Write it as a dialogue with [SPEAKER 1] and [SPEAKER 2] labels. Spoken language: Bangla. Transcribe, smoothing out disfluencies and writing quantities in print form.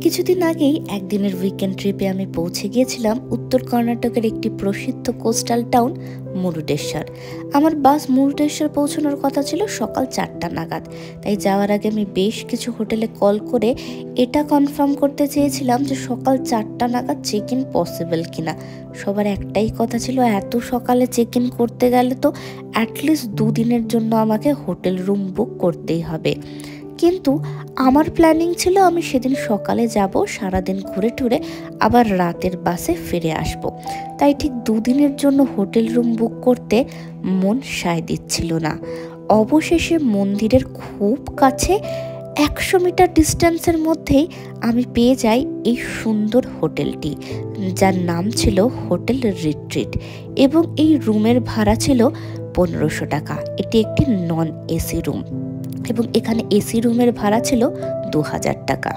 [SPEAKER 1] কিছুদিন আগেই একদিনের উইকেন্ড ট্রিপে আমি পৌঁছে গিয়েছিলাম উত্তর কর্ণাটকের একটি প্রসিদ্ধ কোস্টাল টাউন মুরুডেশ্বর। আমার বাস মুরুডেশ্বর পৌঁছানোর কথা ছিল সকাল 4টা নাগাদ। তাই যাওয়ার আগে আমি বেশ কিছু হোটেলে কল করে এটা কনফার্ম করতে চেয়েছিলাম যে সকাল 4টা নাগাদ চেক ইন পসিবল কিনা। সবার একটাই কথা ছিল, এত সকালে চেক ইন করতে গেলে তো অ্যাটলিস্ট 2 দিনের জন্য আমাকে হোটেল রুম বুক করতেই হবে। কিন্তু আমার প্ল্যানিং ছিল আমি সেদিন সকালে যাব, সারাদিন ঘুরে টুরে আবার রাতের বাসে ফিরে আসব। তাই ঠিক 2 দিনের জন্য হোটেল রুম বুক করতে মন সায় দিচ্ছিল না। অবশেষে মন্দিরের খুব কাছে 100 মিটার ডিস্টেন্সের মধ্যেই আমি পেয়ে যাই এই সুন্দর হোটেলটি, যার নাম ছিল হোটেল রিট্রিট, এবং এই রুমের ভাড়া ছিল 1500 টাকা। এটি একটি নন এসি রুম এবং এখানে এসি রুমের ভাড়া ছিল 2000 টাকা।